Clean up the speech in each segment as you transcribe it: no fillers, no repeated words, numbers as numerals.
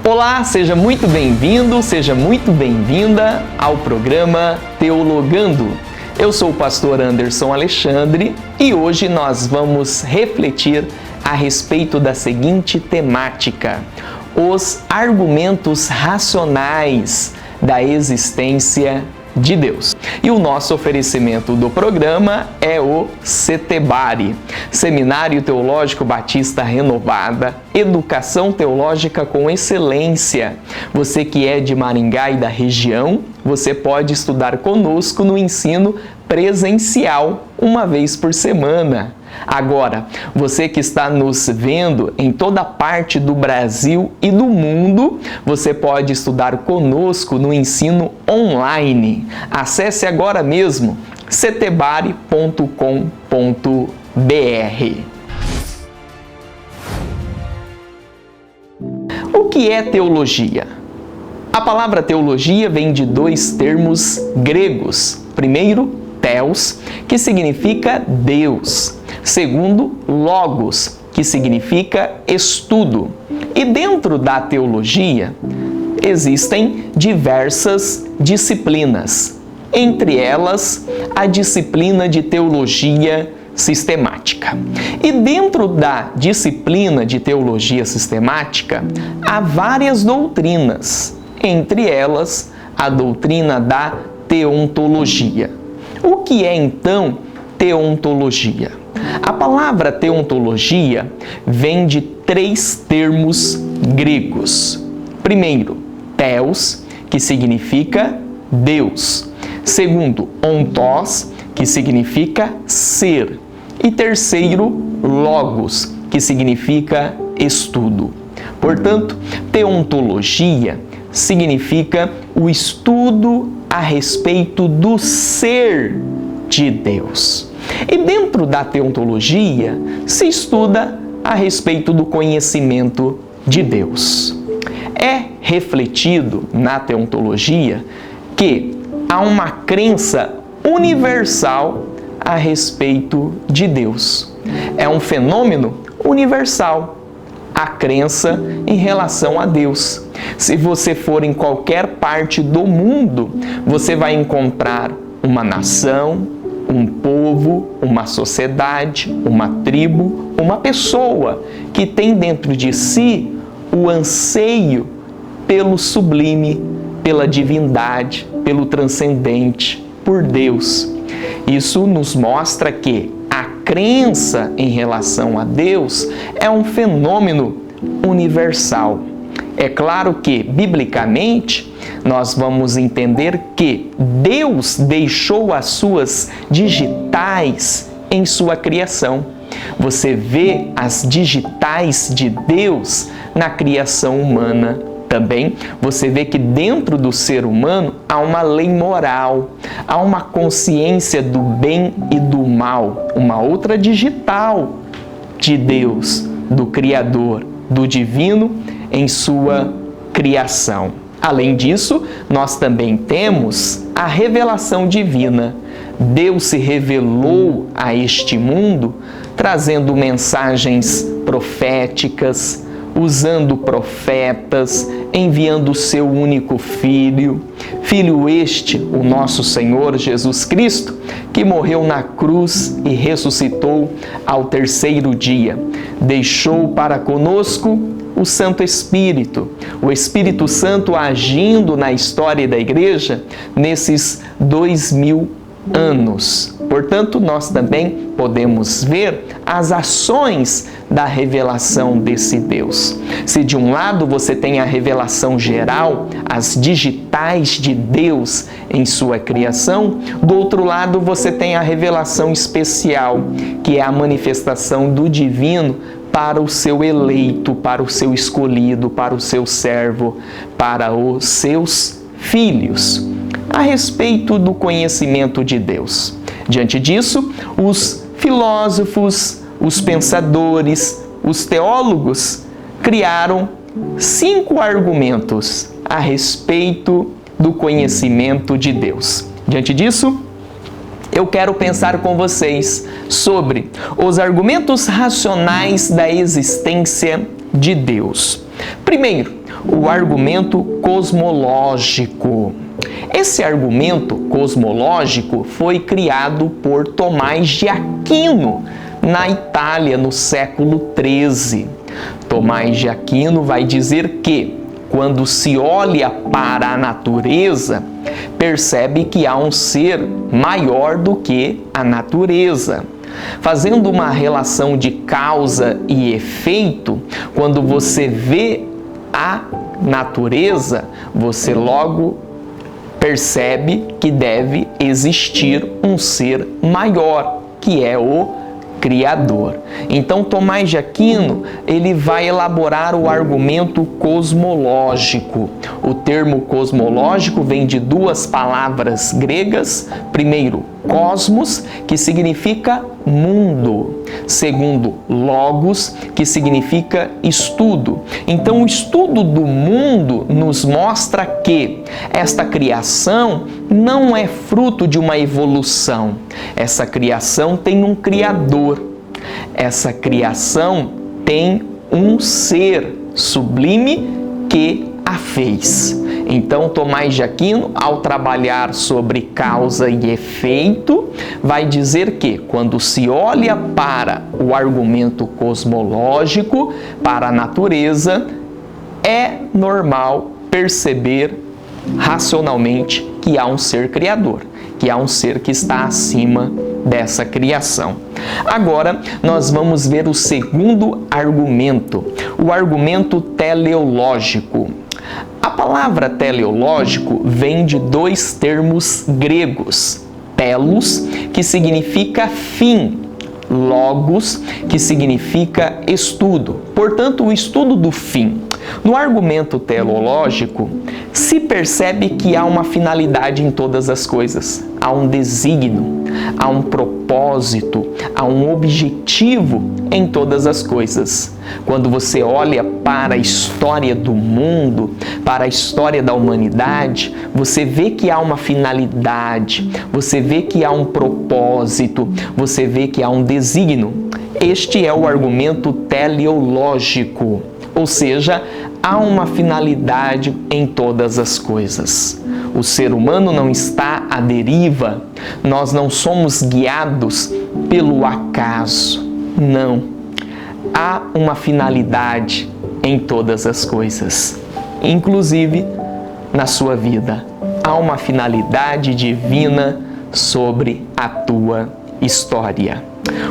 Olá, seja muito bem-vindo, seja muito bem-vinda ao programa Teologando. Eu sou o pastor Anderson Alexandre e hoje nós vamos refletir a respeito da seguinte temática: os argumentos racionais da existência de Deus. E o nosso oferecimento do programa é o Setebari, Seminário Teológico Batista Renovada, Educação Teológica com Excelência. Você que é de Maringá e da região, você pode estudar conosco no ensino presencial, uma vez por semana. Agora, você que está nos vendo em toda parte do Brasil e do mundo, você pode estudar conosco no ensino online. Acesse agora mesmo setebari.com.br. O que é teologia? A palavra teologia vem de dois termos gregos. Primeiro, theos, que significa Deus. Segundo, logos, que significa estudo. E dentro da teologia existem diversas disciplinas, entre elas a disciplina de teologia sistemática. E dentro da disciplina de teologia sistemática há várias doutrinas, entre elas a doutrina da teontologia. O que é então teontologia? A palavra teontologia vem de três termos gregos. Primeiro, theos, que significa Deus. Segundo, ontos, que significa ser. E terceiro, logos, que significa estudo. Portanto, teontologia significa o estudo a respeito do ser de Deus. E dentro da teontologia se estuda a respeito do conhecimento de Deus. É refletido na teontologia que há uma crença universal a respeito de Deus. É um fenômeno universal, a crença em relação a Deus. Se você for em qualquer parte do mundo, você vai encontrar uma nação, um povo, uma sociedade, uma tribo, uma pessoa que tem dentro de si o anseio pelo sublime, pela divindade, pelo transcendente, por Deus. Isso nos mostra que a crença em relação a Deus é um fenômeno universal. É claro que, biblicamente, nós vamos entender que Deus deixou as suas digitais em sua criação. Você vê as digitais de Deus na criação humana também. Você vê que dentro do ser humano há uma lei moral, há uma consciência do bem e do mal, uma outra digital de Deus, do Criador, do Divino em sua criação. Além disso, nós também temos a revelação divina. Deus se revelou a este mundo trazendo mensagens proféticas, usando profetas, enviando o seu único Filho. Filho este, o nosso Senhor Jesus Cristo, que morreu na cruz e ressuscitou ao terceiro dia. Deixou para conosco o Santo Espírito, o Espírito Santo agindo na história da Igreja nesses 2000 anos. Portanto, nós também podemos ver as ações da revelação desse Deus. Se de um lado você tem a revelação geral, as digitais de Deus em sua criação, do outro lado você tem a revelação especial, que é a manifestação do divino para o seu eleito, para o seu escolhido, para o seu servo, para os seus filhos, a respeito do conhecimento de Deus. Diante disso, os filósofos, os pensadores, os teólogos criaram 5 argumentos a respeito do conhecimento de Deus. Diante disso, eu quero pensar com vocês sobre os argumentos racionais da existência de Deus. Primeiro, o argumento cosmológico. Esse argumento cosmológico foi criado por Tomás de Aquino na Itália no século XIII. Tomás de Aquino vai dizer que, quando se olha para a natureza, percebe que há um ser maior do que a natureza. Fazendo uma relação de causa e efeito, quando você vê a natureza, você logo percebe que deve existir um ser maior, que é o Criador. Então, Tomás de Aquino, ele vai elaborar o argumento cosmológico. O termo cosmológico vem de duas palavras gregas. Primeiro, cosmos, que significa mundo. Segundo, logos, que significa estudo. Então, o estudo do mundo nos mostra que esta criação não é fruto de uma evolução. Essa criação tem um Criador. Essa criação tem um ser sublime que a fez. Então, Tomás de Aquino, ao trabalhar sobre causa e efeito, vai dizer que, quando se olha para o argumento cosmológico, para a natureza, é normal perceber racionalmente que há um ser criador, que há um ser que está acima dessa criação. Agora, nós vamos ver o segundo argumento, o argumento teleológico. A palavra teleológico vem de dois termos gregos, telos, que significa fim, logos, que significa estudo. Portanto, o estudo do fim. No argumento teleológico, se percebe que há uma finalidade em todas as coisas, há um desígnio, há um propósito, há um objetivo em todas as coisas. Quando você olha para a história do mundo, para a história da humanidade, você vê que há uma finalidade, você vê que há um propósito, você vê que há um desígnio. Este é o argumento teleológico, ou seja, há uma finalidade em todas as coisas. O ser humano não está à deriva, nós não somos guiados pelo acaso, não. Há uma finalidade em todas as coisas, inclusive na sua vida. Há uma finalidade divina sobre a tua história.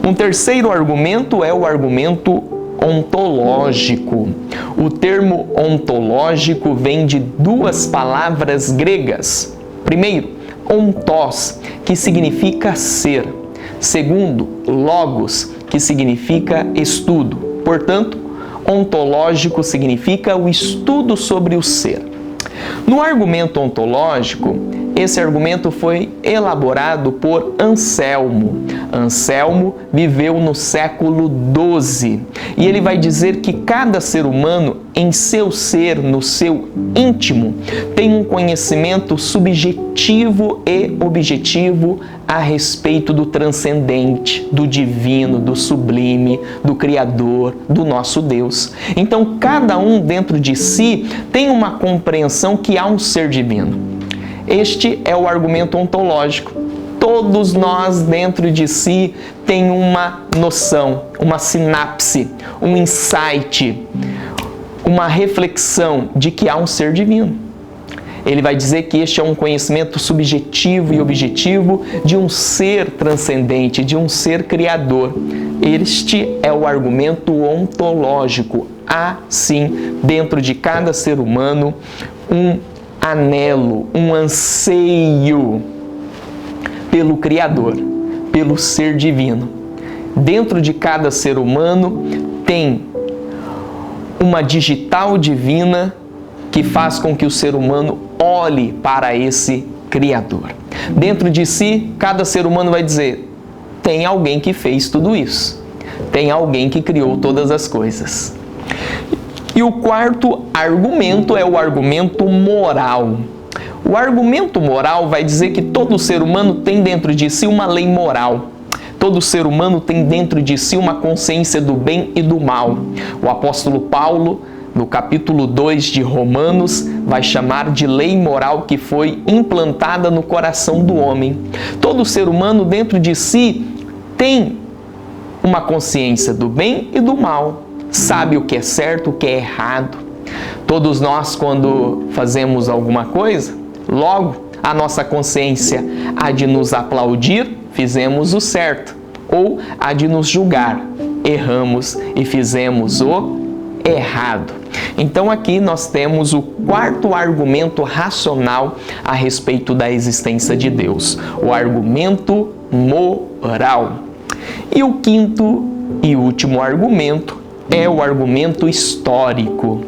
Um terceiro argumento é o argumento ontológico. O termo ontológico vem de duas palavras gregas. Primeiro, ontos, que significa ser. Segundo, logos, que significa estudo. Portanto, ontológico significa o estudo sobre o ser. No argumento ontológico, esse argumento foi elaborado por Anselmo. Anselmo viveu no século XII e ele vai dizer que cada ser humano, em seu ser, no seu íntimo, tem um conhecimento subjetivo e objetivo a respeito do transcendente, do divino, do sublime, do Criador, do nosso Deus. Então, cada um dentro de si tem uma compreensão que há um ser divino. Este é o argumento ontológico. Todos nós dentro de si tem uma noção, uma sinapse, um insight, uma reflexão de que há um ser divino. Ele vai dizer que este é um conhecimento subjetivo e objetivo de um ser transcendente, de um ser criador. Este é o argumento ontológico. Há, sim, dentro de cada ser humano, um anelo, um anseio pelo Criador, pelo ser divino. Dentro de cada ser humano tem uma digital divina que faz com que o ser humano olhe para esse Criador. Dentro de si, cada ser humano vai dizer: tem alguém que fez tudo isso, tem alguém que criou todas as coisas. E o quarto argumento é o argumento moral. O argumento moral vai dizer que todo ser humano tem dentro de si uma lei moral. Todo ser humano tem dentro de si uma consciência do bem e do mal. O apóstolo Paulo no capítulo 2 de Romanos, vai chamar de lei moral que foi implantada no coração do homem. Todo ser humano dentro de si tem uma consciência do bem e do mal, sabe o que é certo, o que é errado. Todos nós, quando fazemos alguma coisa, logo a nossa consciência há de nos aplaudir, fizemos o certo, ou há de nos julgar, erramos e fizemos o errado. Então aqui nós temos o quarto argumento racional a respeito da existência de Deus, o argumento moral. E o quinto e último argumento é o argumento histórico.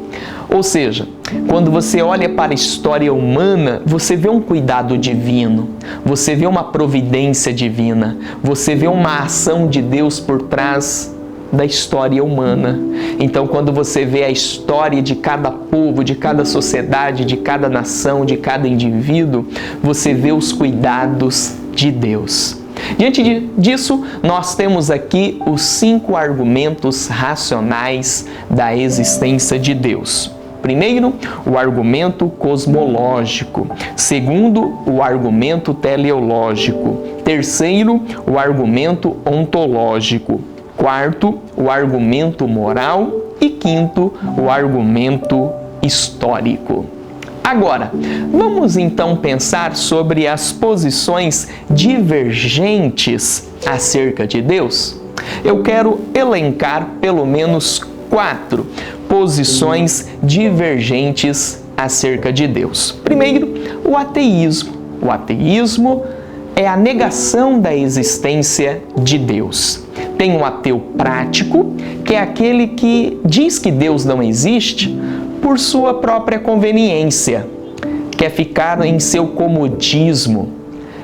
Ou seja, quando você olha para a história humana, você vê um cuidado divino, você vê uma providência divina, você vê uma ação de Deus por trás da história humana. Então, quando você vê a história de cada povo, de cada sociedade, de cada nação, de cada indivíduo, você vê os cuidados de Deus. Diante disso, nós temos aqui os 5 argumentos racionais da existência de Deus. Primeiro, o argumento cosmológico. Segundo, o argumento teleológico. Terceiro, o argumento ontológico. Quarto, o argumento moral. E quinto, o argumento histórico. Agora, vamos então pensar sobre as posições divergentes acerca de Deus. Eu quero elencar pelo menos 4 posições divergentes acerca de Deus. Primeiro, o ateísmo. O ateísmo é a negação da existência de Deus. Tem um ateu prático, que é aquele que diz que Deus não existe por sua própria conveniência, quer ficar em seu comodismo.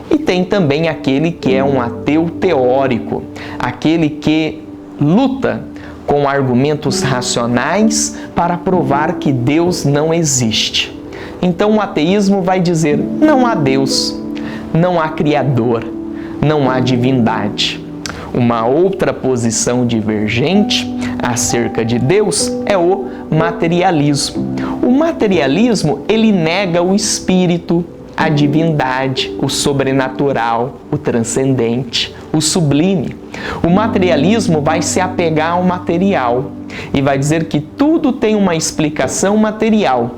E tem também aquele que é um ateu teórico, aquele que luta com argumentos racionais para provar que Deus não existe. Então o ateísmo vai dizer: não há Deus, não há Criador, não há divindade. Uma outra posição divergente acerca de Deus é o materialismo. O materialismo, ele nega o espírito, a divindade, o sobrenatural, o transcendente, o sublime. O materialismo vai se apegar ao material e vai dizer que tudo tem uma explicação material.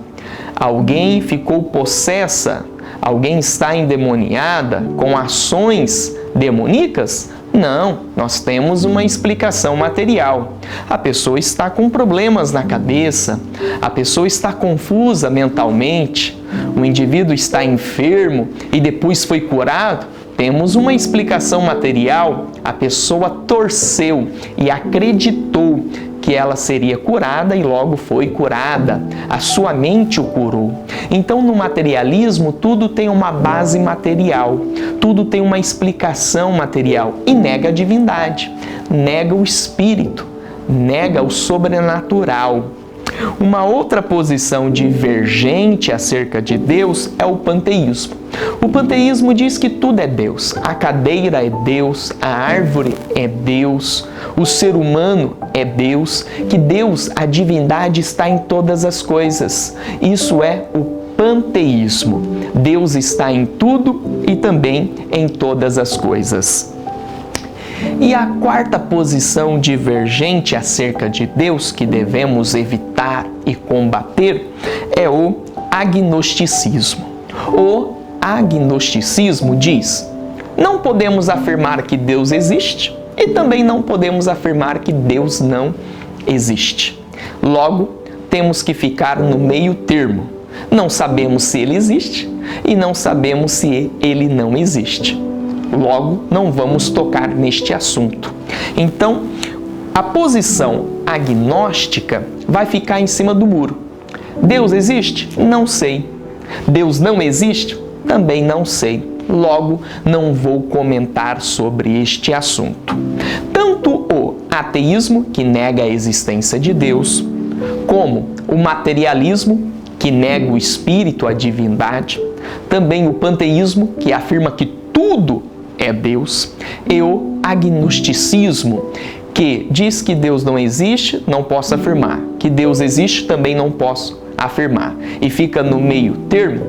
Alguém ficou possessa, alguém está endemoniada com ações demoníacas? Não, nós temos uma explicação material. A pessoa está com problemas na cabeça, a pessoa está confusa mentalmente, o indivíduo está enfermo e depois foi curado. Temos uma explicação material. A pessoa torceu e acreditou que ela seria curada e logo foi curada. A sua mente o curou. Então, no materialismo, tudo tem uma base material, tudo tem uma explicação material e nega a divindade, nega o espírito, nega o sobrenatural. Uma outra posição divergente acerca de Deus é o panteísmo. O panteísmo diz que tudo é Deus. A cadeira é Deus, a árvore é Deus, o ser humano é Deus, que Deus, a divindade, está em todas as coisas. Isso é o panteísmo. Deus está em tudo e também em todas as coisas. E a quarta posição divergente acerca de Deus que devemos evitar e combater é o agnosticismo. O agnosticismo diz: não podemos afirmar que Deus existe e também não podemos afirmar que Deus não existe. Logo, temos que ficar no meio termo. Não sabemos se Ele existe e não sabemos se Ele não existe. Logo, não vamos tocar neste assunto. Então, a posição agnóstica vai ficar em cima do muro. Deus existe? Não sei. Deus não existe? Também não sei. Logo, não vou comentar sobre este assunto. Tanto o ateísmo, que nega a existência de Deus, como o materialismo, que nega o espírito, a divindade, também o panteísmo, que afirma que tudo é Deus, e o agnosticismo, que diz que Deus não existe, não posso afirmar. Que Deus existe, também não posso afirmar. E fica no meio termo.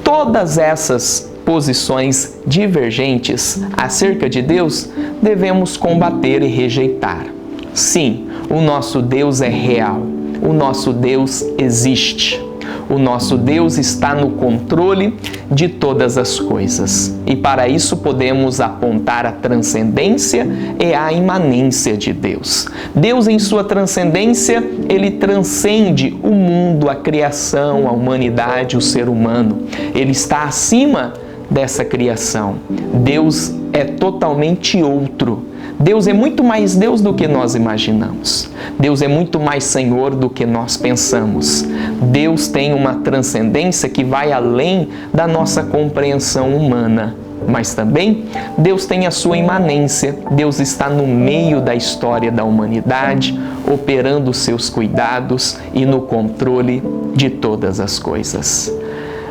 Todas essas posições divergentes acerca de Deus devemos combater e rejeitar. Sim, o nosso Deus é real. O nosso Deus existe. O nosso Deus está no controle de todas as coisas. E para isso podemos apontar a transcendência e a imanência de Deus. Deus, em sua transcendência, ele transcende o mundo, a criação, a humanidade, o ser humano. Ele está acima dessa criação. Deus é totalmente outro. Deus é muito mais Deus do que nós imaginamos. Deus é muito mais Senhor do que nós pensamos. Deus tem uma transcendência que vai além da nossa compreensão humana. Mas também Deus tem a sua imanência. Deus está no meio da história da humanidade, operando os seus cuidados e no controle de todas as coisas.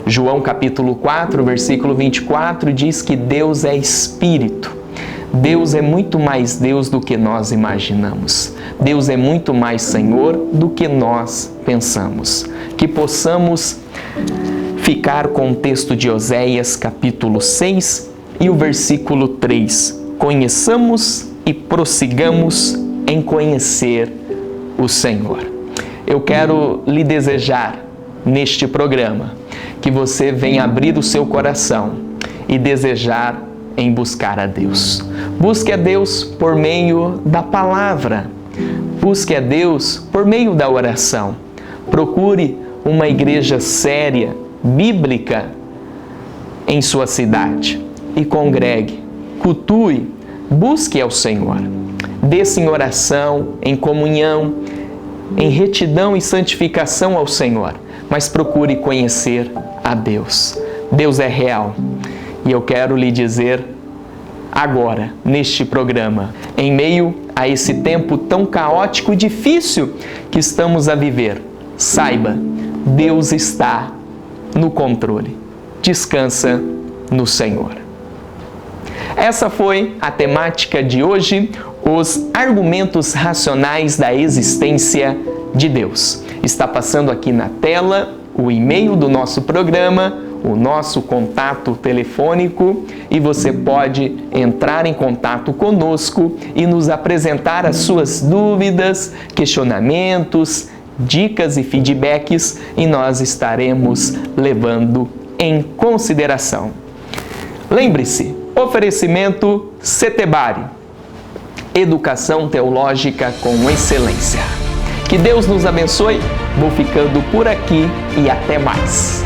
João capítulo 4, versículo 24 diz que Deus é Espírito. Deus é muito mais Deus do que nós imaginamos. Deus é muito mais Senhor do que nós pensamos. Que possamos ficar com o texto de Oséias, capítulo 6 e o versículo 3. Conheçamos e prossigamos em conhecer o Senhor. Eu quero lhe desejar neste programa que você venha abrir o seu coração e desejar em buscar a Deus. Busque a Deus por meio da palavra. Busque a Deus por meio da oração. Procure uma igreja séria, bíblica, em sua cidade e congregue, cultue, busque ao Senhor. Desça em oração, em comunhão, em retidão e santificação ao Senhor, mas procure conhecer a Deus. Deus é real. E eu quero lhe dizer agora, neste programa, em meio a esse tempo tão caótico e difícil que estamos a viver, saiba, Deus está no controle. Descansa no Senhor. Essa foi a temática de hoje, os argumentos racionais da existência de Deus. Está passando aqui na tela o e-mail do nosso programa, o nosso contato telefônico, e você pode entrar em contato conosco e nos apresentar as suas dúvidas, questionamentos, dicas e feedbacks, e nós estaremos levando em consideração. Lembre-se, oferecimento Setebari, educação teológica com excelência. Que Deus nos abençoe, vou ficando por aqui e até mais.